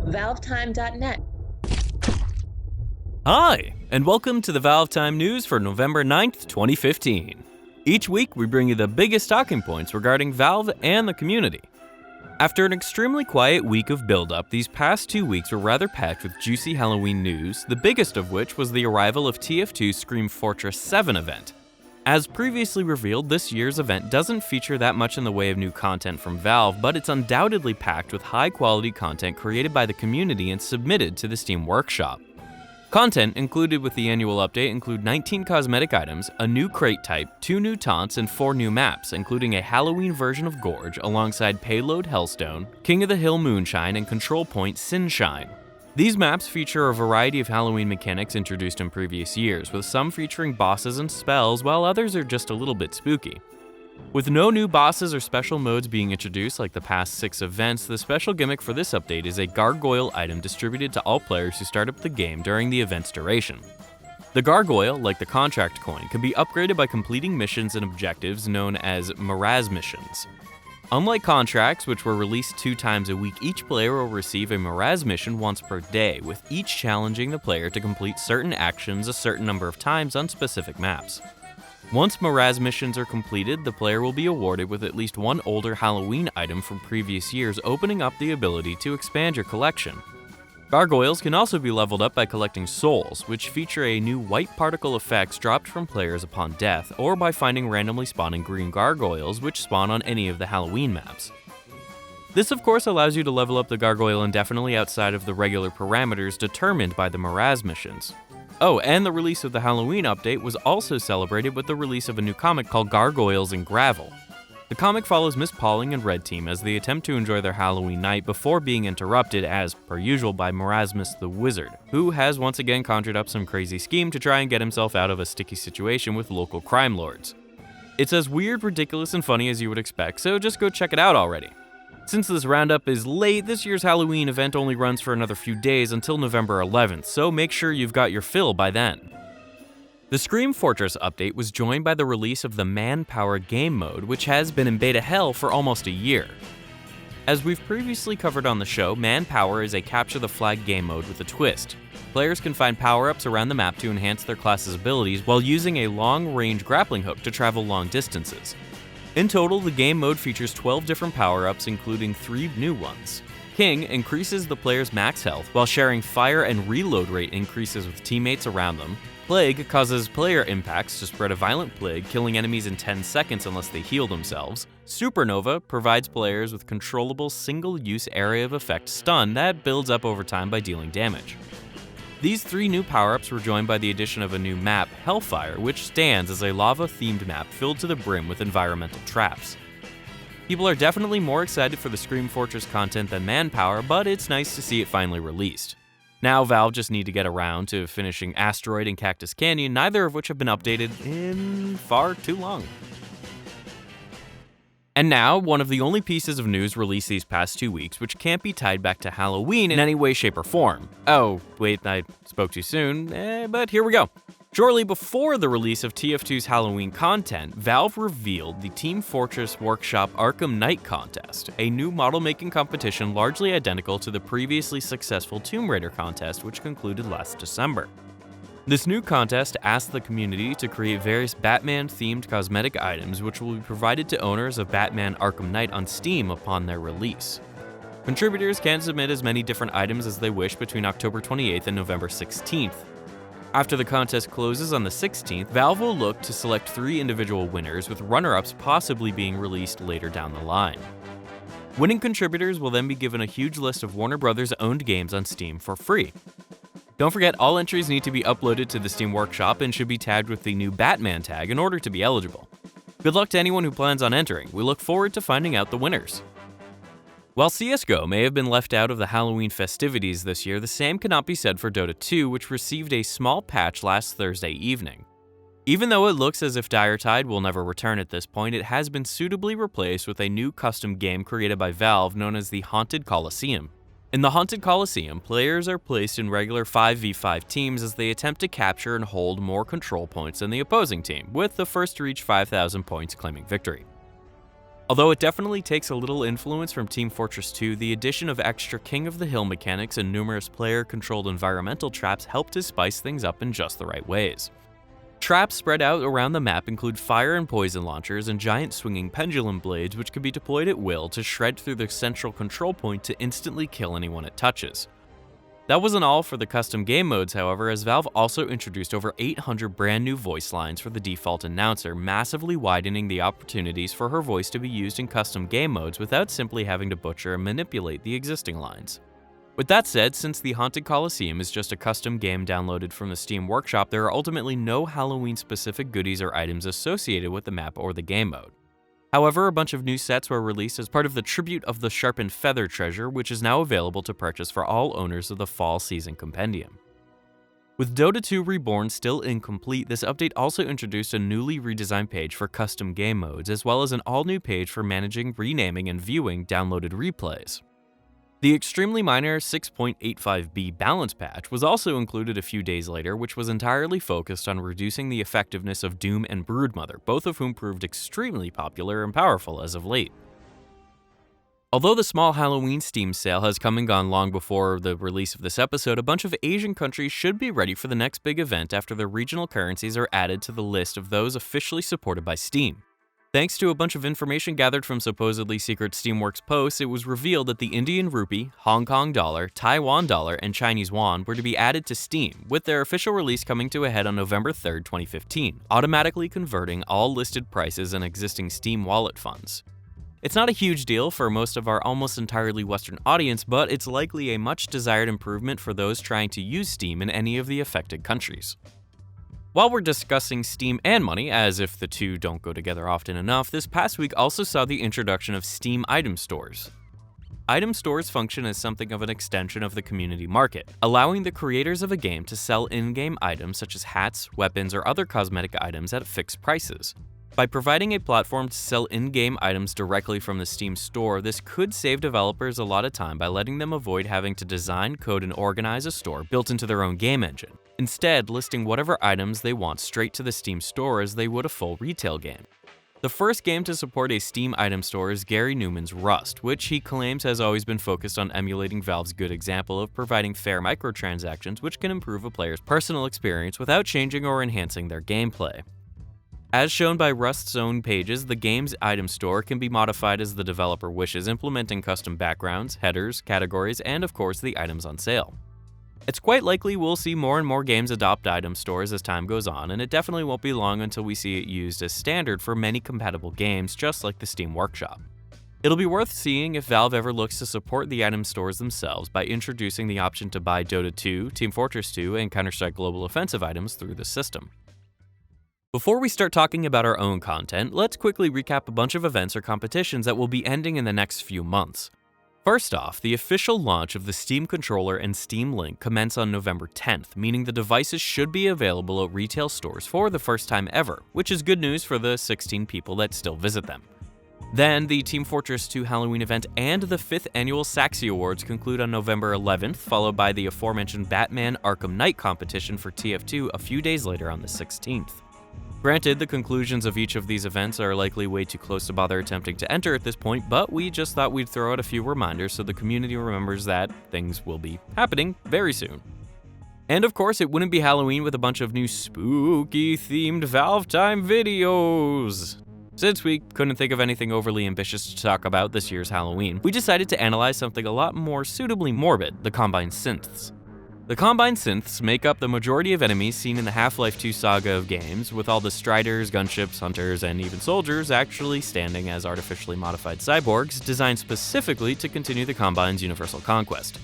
ValveTime.net. Hi, and welcome to the ValveTime news for November 9th, 2015. Each week, we bring you the biggest talking points regarding Valve and the community. After an extremely quiet week of build-up, these past 2 weeks were rather packed with juicy Halloween news, the biggest of which was the arrival of TF2's Scream Fortress 7 event. As previously revealed, this year's event doesn't feature that much in the way of new content from Valve, but it's undoubtedly packed with high-quality content created by the community and submitted to the Steam Workshop. Content included with the annual update include 19 cosmetic items, a new crate type, 2 new taunts, and 4 new maps, including a Halloween version of Gorge alongside Payload Hellstone, King of the Hill Moonshine, and Control Point Sinshine. These maps feature a variety of Halloween mechanics introduced in previous years, with some featuring bosses and spells, while others are just a little bit spooky. With no new bosses or special modes being introduced like the past 6 events, the special gimmick for this update is a gargoyle item distributed to all players who start up the game during the event's duration. The gargoyle, like the contract coin, can be upgraded by completing missions and objectives known as Miraz missions. Unlike contracts, which were released 2 times a week, each player will receive a Miraz mission once per day, with each challenging the player to complete certain actions a certain number of times on specific maps. Once Miraz missions are completed, the player will be awarded with at least one older Halloween item from previous years, opening up the ability to expand your collection. Gargoyles can also be leveled up by collecting souls, which feature a new white particle effects dropped from players upon death, or by finding randomly spawning green gargoyles, which spawn on any of the Halloween maps. This of course allows you to level up the gargoyle indefinitely outside of the regular parameters determined by the Miraz missions. Oh, and the release of the Halloween update was also celebrated with the release of a new comic called Gargoyles in Gravel. The comic follows Miss Pauling and Red Team as they attempt to enjoy their Halloween night before being interrupted, as per usual, by Marasmus the Wizard, who has once again conjured up some crazy scheme to try and get himself out of a sticky situation with local crime lords. It's as weird, ridiculous, and funny as you would expect, so just go check it out already. Since this roundup is late, this year's Halloween event only runs for another few days until November 11th, so make sure you've got your fill by then. The Scream Fortress update was joined by the release of the Mannpower Gamemode, which has been in beta hell for almost a year. As we've previously covered on the show, Mannpower is a capture the flag game mode with a twist. Players can find power-ups around the map to enhance their class's abilities while using a long-range grappling hook to travel long distances. In total, the game mode features 12 different power-ups, including 3 new ones. King increases the player's max health while sharing fire and reload rate increases with teammates around them. Plague causes player impacts to spread a violent plague, killing enemies in 10 seconds unless they heal themselves. Supernova provides players with controllable single-use area of effect stun that builds up over time by dealing damage. These 3 new power-ups were joined by the addition of a new map, Hellfire, which stands as a lava-themed map filled to the brim with environmental traps. People are definitely more excited for the Scream Fortress content than Mannpower, but it's nice to see it finally released. Now Valve just need to get around to finishing Asteroid and Cactus Canyon, neither of which have been updated in far too long. And now, one of the only pieces of news released these past 2 weeks which can't be tied back to Halloween in any way, shape, or form. Oh, wait, I spoke too soon, but here we go. Shortly before the release of TF2's Halloween content, Valve revealed the Team Fortress Workshop Arkham Knight contest, a new model-making competition largely identical to the previously successful Tomb Raider contest which concluded last December. This new contest asked the community to create various Batman-themed cosmetic items which will be provided to owners of Batman Arkham Knight on Steam upon their release. Contributors can submit as many different items as they wish between October 28th and November 16th. After the contest closes on the 16th, Valve will look to select 3 individual winners, with runner-ups possibly being released later down the line. Winning contributors will then be given a huge list of Warner Bros. Owned games on Steam for free. Don't forget, all entries need to be uploaded to the Steam Workshop and should be tagged with the new Batman tag in order to be eligible. Good luck to anyone who plans on entering. We look forward to finding out the winners. While CSGO may have been left out of the Halloween festivities this year, the same cannot be said for Dota 2, which received a small patch last Thursday evening. Even though it looks as if Diretide will never return at this point, it has been suitably replaced with a new custom game created by Valve known as the Haunted Colosseum. In the Haunted Colosseum, players are placed in regular 5v5 teams as they attempt to capture and hold more control points than the opposing team, with the first to reach 5,000 points claiming victory. Although it definitely takes a little influence from Team Fortress 2, the addition of extra King of the Hill mechanics and numerous player-controlled environmental traps helped to spice things up in just the right ways. Traps spread out around the map include fire and poison launchers and giant swinging pendulum blades which can be deployed at will to shred through the central control point to instantly kill anyone it touches. That wasn't all for the custom game modes, however, as Valve also introduced over 800 brand new voice lines for the default announcer, massively widening the opportunities for her voice to be used in custom game modes without simply having to butcher and manipulate the existing lines. With that said, since the Haunted Colosseum is just a custom game downloaded from the Steam Workshop, there are ultimately no Halloween-specific goodies or items associated with the map or the game mode. However, a bunch of new sets were released as part of the Tribute of the Sharpened Feather treasure, which is now available to purchase for all owners of the Fall Season Compendium. With Dota 2 Reborn still incomplete, this update also introduced a newly redesigned page for custom game modes, as well as an all-new page for managing, renaming, and viewing downloaded replays. The extremely minor 6.85b balance patch was also included a few days later, which was entirely focused on reducing the effectiveness of Doom and Broodmother, both of whom proved extremely popular and powerful as of late. Although the small Halloween Steam sale has come and gone long before the release of this episode, a bunch of Asian countries should be ready for the next big event after the regional currencies are added to the list of those officially supported by Steam. Thanks to a bunch of information gathered from supposedly secret Steamworks posts, it was revealed that the Indian rupee, Hong Kong dollar, Taiwan dollar, and Chinese yuan were to be added to Steam, with their official release coming to a head on November 3, 2015, automatically converting all listed prices and existing Steam wallet funds. It's not a huge deal for most of our almost entirely Western audience, but it's likely a much desired improvement for those trying to use Steam in any of the affected countries. While we're discussing Steam and money, as if the two don't go together often enough, this past week also saw the introduction of Steam item stores. Item stores function as something of an extension of the community market, allowing the creators of a game to sell in-game items such as hats, weapons, or other cosmetic items at fixed prices. By providing a platform to sell in-game items directly from the Steam store, this could save developers a lot of time by letting them avoid having to design, code, and organize a store built into their own game engine. Instead, listing whatever items they want straight to the Steam store as they would a full retail game. The first game to support a Steam item store is Gary Newman's Rust, which he claims has always been focused on emulating Valve's good example of providing fair microtransactions which can improve a player's personal experience without changing or enhancing their gameplay. As shown by Rust's own pages, the game's item store can be modified as the developer wishes, implementing custom backgrounds, headers, categories, and of course the items on sale. It's quite likely we'll see more and more games adopt item stores as time goes on, and it definitely won't be long until we see it used as standard for many compatible games, just like the Steam Workshop. It'll be worth seeing if Valve ever looks to support the item stores themselves by introducing the option to buy Dota 2, Team Fortress 2, and Counter-Strike Global Offensive items through the system. Before we start talking about our own content, let's quickly recap a bunch of events or competitions that will be ending in the next few months. First off, the official launch of the Steam Controller and Steam Link commence on November 10th, meaning the devices should be available at retail stores for the first time ever, which is good news for the 16 people that still visit them. Then, the Team Fortress 2 Halloween event and the 5th annual Saxy Awards conclude on November 11th, followed by the aforementioned Batman Arkham Knight competition for TF2 a few days later on the 16th. Granted, the conclusions of each of these events are likely way too close to bother attempting to enter at this point, but we just thought we'd throw out a few reminders so the community remembers that things will be happening very soon. And of course, it wouldn't be Halloween with a bunch of new spooky-themed ValveTime videos. Since we couldn't think of anything overly ambitious to talk about this year's Halloween, we decided to analyze something a lot more suitably morbid, the Combine Synths. The Combine Synths make up the majority of enemies seen in the Half-Life 2 saga of games, with all the Striders, gunships, hunters, and even soldiers actually standing as artificially modified cyborgs designed specifically to continue the Combine's universal conquest.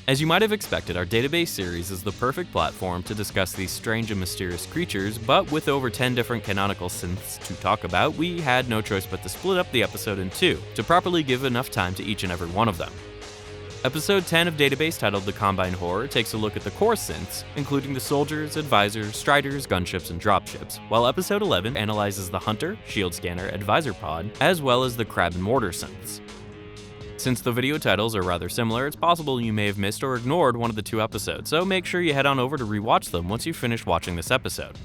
As you might have expected, our database series is the perfect platform to discuss these strange and mysterious creatures, but with over 10 different canonical synths to talk about, we had no choice but to split up the episode in two, to properly give enough time to each and every one of them. Episode 10 of Database, titled The Combine Horror, takes a look at the core synths, including the soldiers, advisors, striders, gunships, and dropships, while Episode 11 analyzes the hunter, shield scanner, advisor pod, as well as the crab and mortar synths. Since the video titles are rather similar, it's possible you may have missed or ignored one of the two episodes, so make sure you head on over to rewatch them once you finish watching this episode.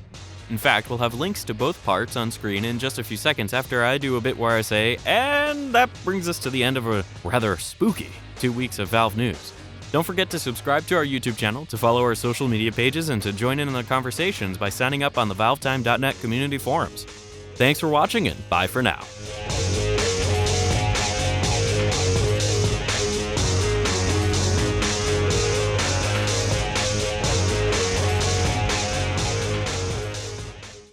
In fact, we'll have links to both parts on screen in just a few seconds after I do a bit where I say, and that brings us to the end of a rather spooky 2 weeks of Valve news. Don't forget to subscribe to our YouTube channel, to follow our social media pages, and to join in the conversations by signing up on the ValveTime.net community forums. Thanks for watching, and bye for now.